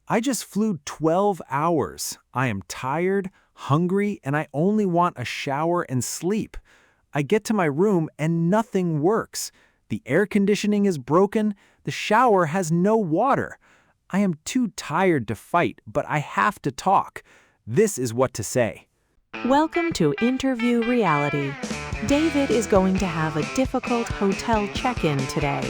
I just flew 12 hours. I am tired, hungry, and I only want a shower and sleep. I get to my room and nothing works. The air conditioning is broken. The shower has no water. I am too tired to fight, but I have to talk. This is what to say. Welcome to Interview Reality. David is going to have a difficult hotel check-in today.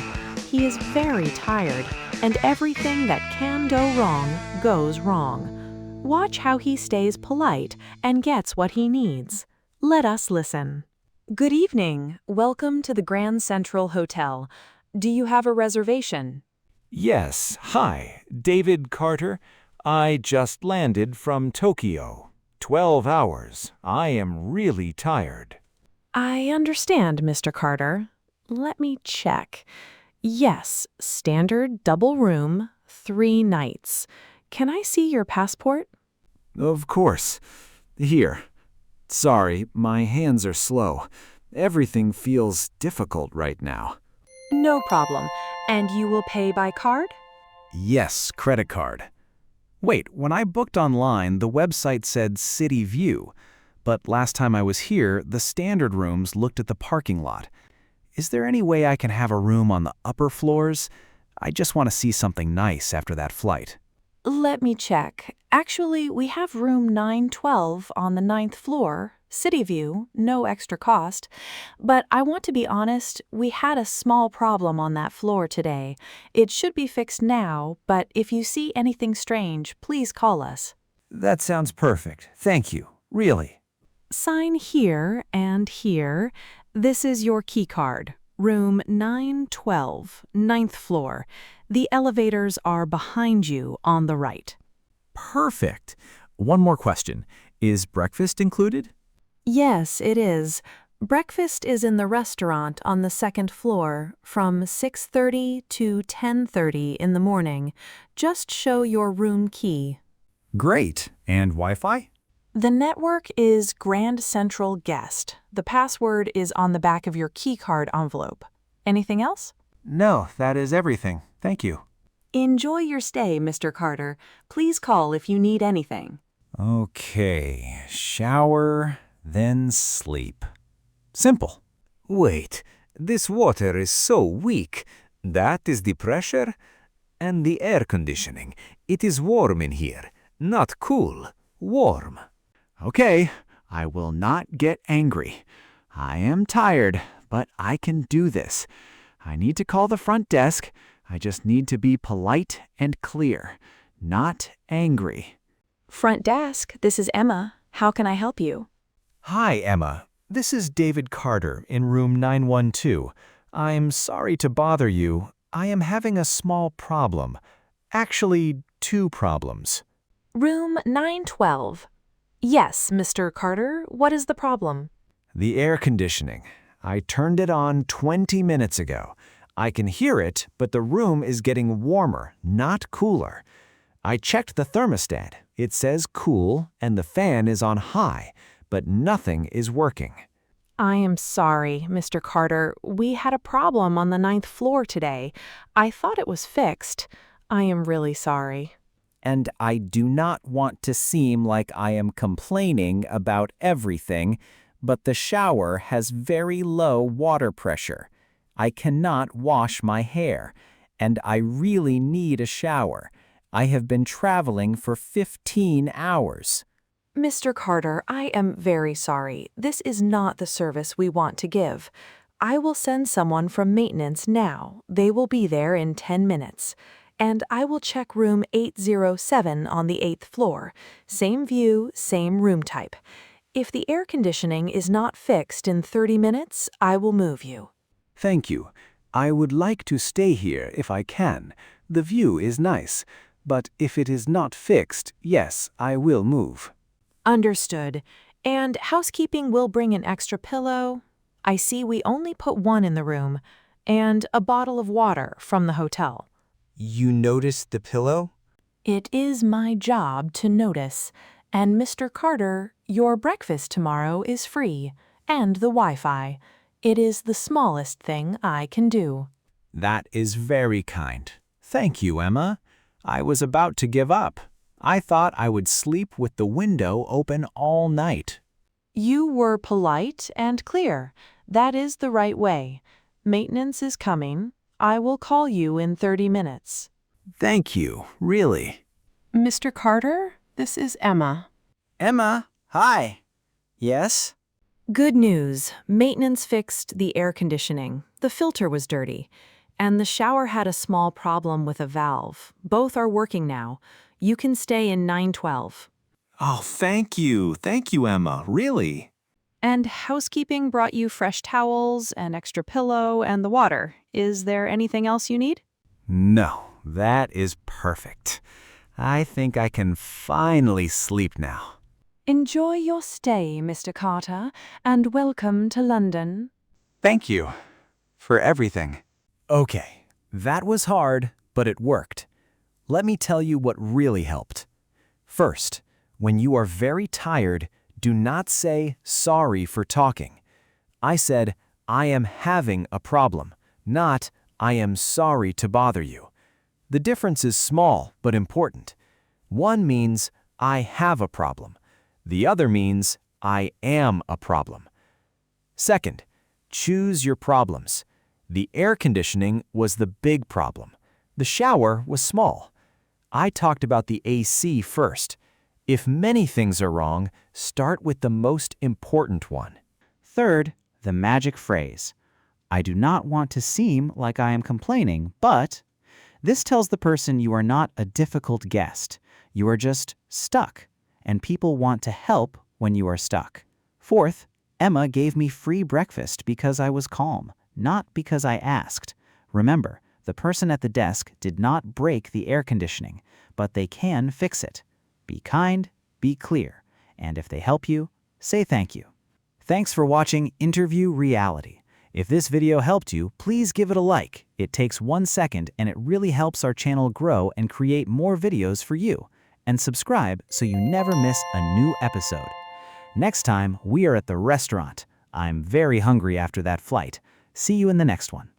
He is very tired, and everything that can go wrong goes wrong. Watch how he stays polite and gets what he needs. Let us listen. Good evening. Welcome to the Grand Central Hotel. Do you have a reservation? Yes, hi, David Carter. I just landed from Tokyo. 12 hours. I am really tired. I understand, Mr. Carter. Let me check. Yes, standard double room, 3 nights. Can I see your passport? Of course. Here. Sorry, my hands are slow. Everything feels difficult right now. No problem. And you will pay by card? Yes, credit card. Wait, when I booked online, the website said City View, but last time I was here, the standard rooms looked at the parking lot. Is there any way I can have a room on the upper floors? I just want to see something nice after that flight. Let me check. Actually, we have room 912 on the 9th floor, City View, no extra cost. But I want to be honest, we had a small problem on that floor today. It should be fixed now, but if you see anything strange, please call us. That sounds perfect. Thank you. Really. Sign here and here. This is your key card. Room 912, 9th floor. The elevators are behind you on the right. Perfect. One more question. Is breakfast included? Yes, it is. Breakfast is in the restaurant on the 2nd floor from 6:30 to 10:30 in the morning. Just show your room key. Great. And Wi-Fi? The network is Grand Central Guest. The password is on the back of your keycard envelope. Anything else? No, that is everything. Thank you. Enjoy your stay, Mr. Carter. Please call if you need anything. Okay, shower, then sleep. Simple. Wait, this water is so weak. That is the pressure? And the air conditioning. It is warm in here. Not cool. Warm. Okay, I will not get angry. I am tired, but I can do this. I need to call the front desk. I just need to be polite and clear, not angry. Front desk, this is Emma. How can I help you? Hi, Emma. This is David Carter in room 912. I'm sorry to bother you. I am having a small problem. Actually, 2 problems. Room 912. Yes, Mr. Carter, what is the problem? The air conditioning. I turned it on 20 minutes ago. I can hear it, but the room is getting warmer, not cooler. I checked the thermostat. It says cool and the fan is on high, but nothing is working. I am sorry, Mr. Carter. We had a problem on the 9th floor today. I thought it was fixed. I am really sorry. And I do not want to seem like I am complaining about everything, but the shower has very low water pressure. I cannot wash my hair, and I really need a shower. I have been traveling for 15 hours. Mr. Carter, I am very sorry. This is not the service we want to give. I will send someone from maintenance now. They will be there in 10 minutes. And I will check room 807 on the 8th floor. Same view, same room type. If the air conditioning is not fixed in 30 minutes, I will move you. Thank you. I would like to stay here if I can. The view is nice. But if it is not fixed, yes, I will move. Understood. And housekeeping will bring an extra pillow. I see we only put 1 in the room. And a bottle of water from the hotel. You noticed the pillow? It is my job to notice. And Mr. Carter, your breakfast tomorrow is free. And the Wi-Fi. It is the smallest thing I can do. That is very kind. Thank you, Emma. I was about to give up. I thought I would sleep with the window open all night. You were polite and clear. That is the right way. Maintenance is coming. I will call you in 30 minutes. Thank you, really. Mr. Carter, this is Emma. Emma, hi. Yes? Good news. Maintenance fixed the air conditioning. The filter was dirty. And the shower had a small problem with a valve. Both are working now. You can stay in 912. Oh, thank you. Thank you, Emma, really. And housekeeping brought you fresh towels, an extra pillow, and the water. Is there anything else you need? No, that is perfect. I think I can finally sleep now. Enjoy your stay, Mr. Carter, and welcome to London. Thank you for everything. Okay, that was hard, but it worked. Let me tell you what really helped. First, when you are very tired, do not say sorry for talking. I said, I am having a problem, not I am sorry to bother you. The difference is small but important. One means I have a problem. The other means I am a problem. Second, choose your problems. The air conditioning was the big problem. The shower was small. I talked about the AC first. If many things are wrong, start with the most important one. Third, the magic phrase. I do not want to seem like I am complaining, but this tells the person you are not a difficult guest. You are just stuck, and people want to help when you are stuck. Fourth, Emma gave me free breakfast because I was calm, not because I asked. Remember, the person at the desk did not break the air conditioning, but they can fix it. Be kind, be clear, and if they help you, say thank you. Thanks for watching Interview Reality. If this video helped you, please give it a like. It takes 1 second and it really helps our channel grow and create more videos for you. And subscribe so you never miss a new episode. Next time, we are at the restaurant. I'm very hungry after that flight. See you in the next one.